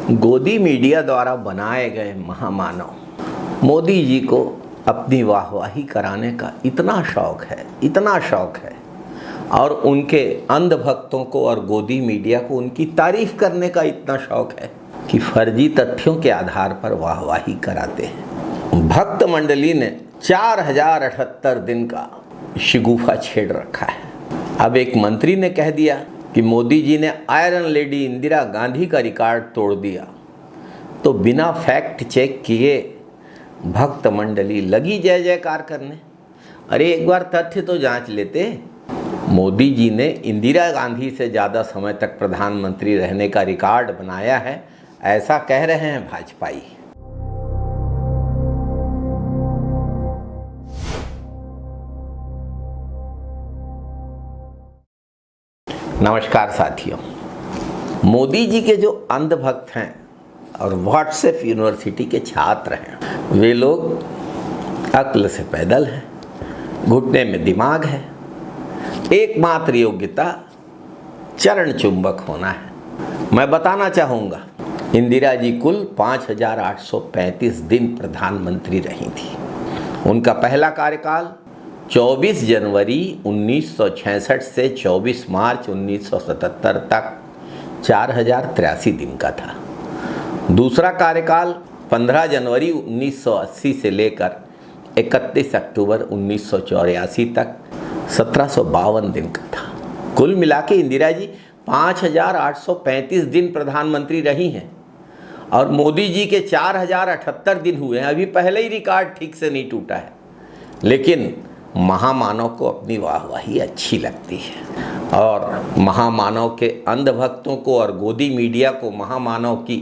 गोदी मीडिया द्वारा बनाए गए महामानव मोदी जी को अपनी वाहवाही कराने का इतना शौक है और उनके अंधभक्तों को और गोदी मीडिया को उनकी तारीफ करने का इतना शौक है कि फर्जी तथ्यों के आधार पर वाहवाही कराते हैं। भक्त मंडली ने 4078 दिन का शिगुफा छेड़ रखा है। अब एक मंत्री ने कह दिया कि मोदी जी ने आयरन लेडी इंदिरा गांधी का रिकॉर्ड तोड़ दिया, तो बिना फैक्ट चेक किए भक्त मंडली लगी जय जयकार करने। अरे एक बार तथ्य तो जांच लेते। मोदी जी ने इंदिरा गांधी से ज़्यादा समय तक प्रधानमंत्री रहने का रिकॉर्ड बनाया है, ऐसा कह रहे हैं भाजपाई। नमस्कार साथियों, मोदी जी के जो अंधभक्त हैं और व्हाट्सएप यूनिवर्सिटी के छात्र हैं, वे लोग अक्ल से पैदल हैं, घुटने में दिमाग है, एकमात्र योग्यता चरण चुंबक होना है। मैं बताना चाहूँगा, इंदिरा जी कुल 5835 दिन प्रधानमंत्री रही थी। उनका पहला कार्यकाल 24 जनवरी 1966 से 24 मार्च 1977 तक 4083 दिन का था। दूसरा कार्यकाल 15 जनवरी 1980 से लेकर 31 अक्टूबर 1984 तक 1752 दिन का था। कुल मिला के इंदिरा जी 5835 दिन प्रधानमंत्री रही हैं और मोदी जी के 4078 दिन हुए हैं। अभी पहले ही रिकॉर्ड ठीक से नहीं टूटा है, लेकिन महामानव को अपनी वाहवाही अच्छी लगती है और महामानव के अंधभक्तों को और गोदी मीडिया को महामानव की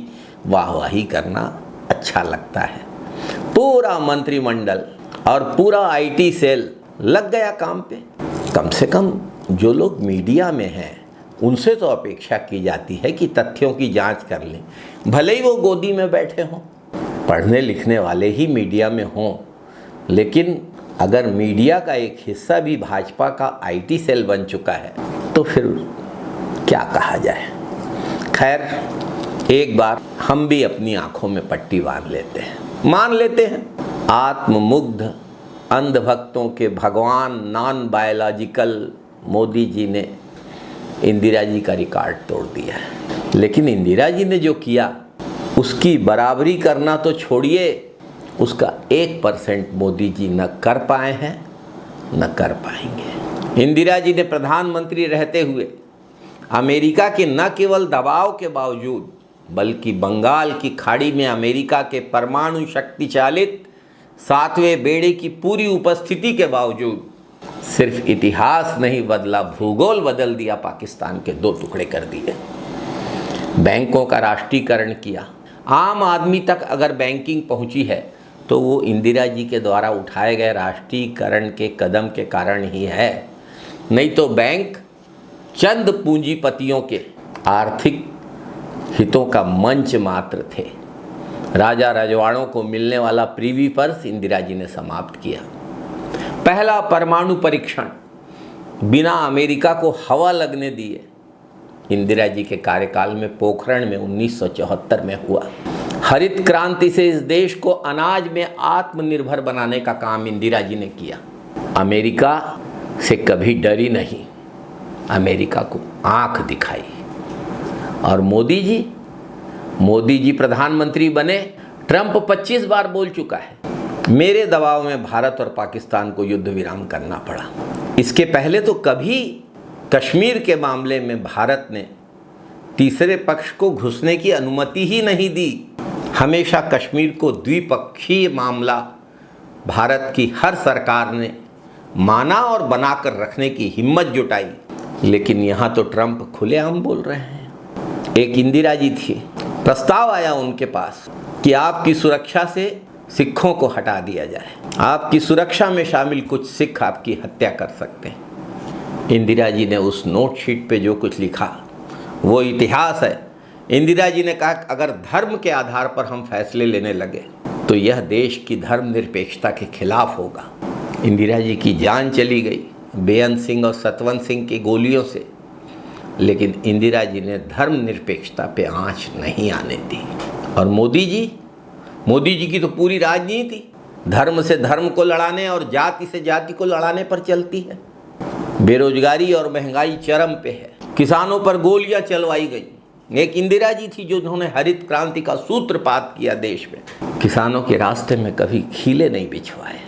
वाहवाही करना अच्छा लगता है। पूरा मंत्रिमंडल और पूरा आईटी सेल लग गया काम पे। कम से कम जो लोग मीडिया में हैं उनसे तो अपेक्षा की जाती है कि तथ्यों की जांच कर लें, भले ही वो गोदी में बैठे हों, पढ़ने लिखने वाले ही मीडिया में हों। लेकिन अगर मीडिया का एक हिस्सा भी भाजपा का आईटी सेल बन चुका है तो फिर क्या कहा जाए। खैर, एक बार हम भी अपनी आंखों में पट्टी बांध लेते हैं, मान लेते हैं आत्ममुग्ध अंधभक्तों के भगवान नॉन बायोलॉजिकल मोदी जी ने इंदिरा जी का रिकॉर्ड तोड़ दिया है। लेकिन इंदिरा जी ने जो किया उसकी बराबरी करना तो छोड़िए, उसका 1% मोदी जी न कर पाए हैं न कर पाएंगे। इंदिरा जी ने प्रधानमंत्री रहते हुए अमेरिका के न केवल दबाव के बावजूद बल्कि बंगाल की खाड़ी में अमेरिका के परमाणु शक्ति चालित 7वें बेड़े की पूरी उपस्थिति के बावजूद सिर्फ इतिहास नहीं बदला, भूगोल बदल दिया, पाकिस्तान के 2 टुकड़े कर दिए। बैंकों का राष्ट्रीयकरण किया। आम आदमी तक अगर बैंकिंग पहुंची है तो वो इंदिरा जी के द्वारा उठाए गए राष्ट्रीयकरण के कदम के कारण ही है, नहीं तो बैंक चंद पूंजीपतियों के आर्थिक हितों का मंच मात्र थे। राजा रजवाड़ों को मिलने वाला प्रीवी पर्स इंदिरा जी ने समाप्त किया। पहला परमाणु परीक्षण बिना अमेरिका को हवा लगने दिए इंदिरा जी के कार्यकाल में पोखरण में 1974 में हुआ। हरित क्रांति से इस देश को अनाज में आत्मनिर्भर बनाने का काम इंदिरा जी ने किया। अमेरिका से कभी डरी नहीं, अमेरिका को आंख दिखाई। और मोदी जी प्रधानमंत्री बने, ट्रंप 25 बार बोल चुका है। मेरे दबाव में भारत और पाकिस्तान को युद्ध विराम करना पड़ा। इसके पहले तो कभी कश्मीर के मामले में भारत ने तीसरे पक्ष को घुसने की अनुमति ही नहीं दी। हमेशा कश्मीर को द्विपक्षीय मामला भारत की हर सरकार ने माना और बनाकर रखने की हिम्मत जुटाई। लेकिन यहाँ तो ट्रंप खुलेआम बोल रहे हैं। एक इंदिरा जी थी, प्रस्ताव आया उनके पास कि आपकी सुरक्षा से सिखों को हटा दिया जाए, आपकी सुरक्षा में शामिल कुछ सिख आपकी हत्या कर सकते हैं। इंदिरा जी ने उस नोट शीट पे जो कुछ लिखा वो इतिहास है। इंदिरा जी ने कहा अगर धर्म के आधार पर हम फैसले लेने लगे तो यह देश की धर्मनिरपेक्षता के खिलाफ होगा। इंदिरा जी की जान चली गई बेअंत सिंह और सतवंत सिंह की गोलियों से। लेकिन इंदिरा जी ने धर्मनिरपेक्षता पे आंच नहीं आने दी। और मोदी जी की तो पूरी राजनीति धर्म से धर्म को लड़ाने और जाति से जाति को लड़ाने पर चलती है। बेरोजगारी और महंगाई चरम पे है, किसानों पर गोलियां चलवाई गई। एक इंदिरा जी थी जो उन्होंने हरित क्रांति का सूत्रपात किया देश में, किसानों के रास्ते में कभी खीले नहीं बिछवाए।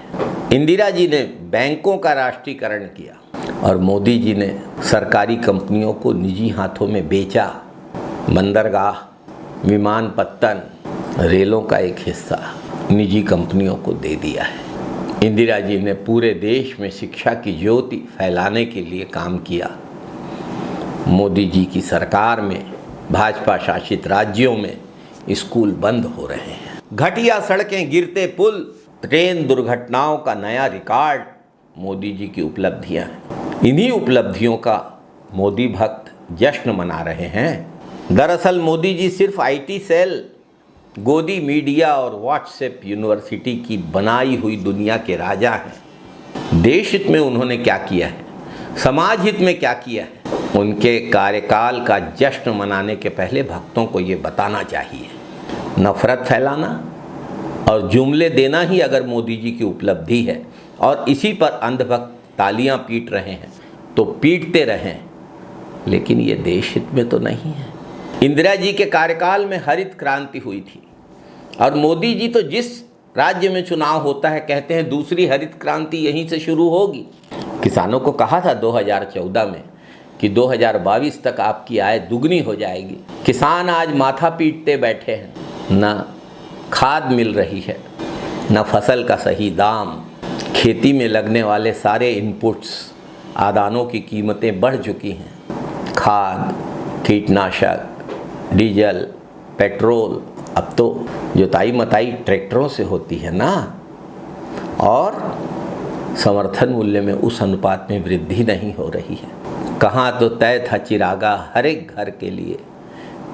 इंदिरा जी ने बैंकों का राष्ट्रीयकरण किया और मोदी जी ने सरकारी कंपनियों को निजी हाथों में बेचा। बंदरगाह, विमानपत्तन, रेलों का एक हिस्सा निजी कंपनियों को दे दिया है। इंदिरा जी ने पूरे देश में शिक्षा की ज्योति फैलाने के लिए काम किया। मोदी जी की सरकार में भाजपा शासित राज्यों में स्कूल बंद हो रहे हैं। घटिया सड़कें, गिरते पुल, ट्रेन दुर्घटनाओं का नया रिकॉर्ड मोदी जी की उपलब्धियां हैं। इन्हीं उपलब्धियों का मोदी भक्त जश्न मना रहे हैं। दरअसल मोदी जी सिर्फ आईटी सेल, गोदी मीडिया और व्हाट्सएप यूनिवर्सिटी की बनाई हुई दुनिया के राजा हैं। देश हित में उन्होंने क्या किया है, समाज हित में क्या किया है, उनके कार्यकाल का जश्न मनाने के पहले भक्तों को ये बताना चाहिए। नफरत फैलाना और जुमले देना ही अगर मोदी जी की उपलब्धि है और इसी पर अंधभक्त तालियां पीट रहे हैं तो पीटते रहें, लेकिन ये देश हित में तो नहीं है। इंदिरा जी के कार्यकाल में हरित क्रांति हुई थी और मोदी जी तो जिस राज्य में चुनाव होता है कहते हैं दूसरी हरित क्रांति यहीं से शुरू होगी। किसानों को कहा था 2014 में कि 2022 तक आपकी आय दुगनी हो जाएगी। किसान आज माथा पीटते बैठे हैं, ना खाद मिल रही है, ना फसल का सही दाम। खेती में लगने वाले सारे इनपुट्स, आदानों की कीमतें बढ़ चुकी हैं। खाद, कीटनाशक, डीजल, पेट्रोल, अब तो जुताई मताई ट्रैक्टरों से होती है ना, और समर्थन मूल्य में उस अनुपात में वृद्धि नहीं हो रही है। कहाँ तो तय था चिरागा हर एक घर के लिए,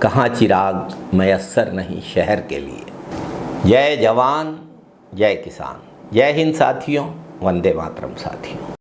कहाँ चिराग मयस्सर नहीं शहर के लिए। जय जवान, जय किसान, जय हिंद साथियों, वंदे मातरम साथियों।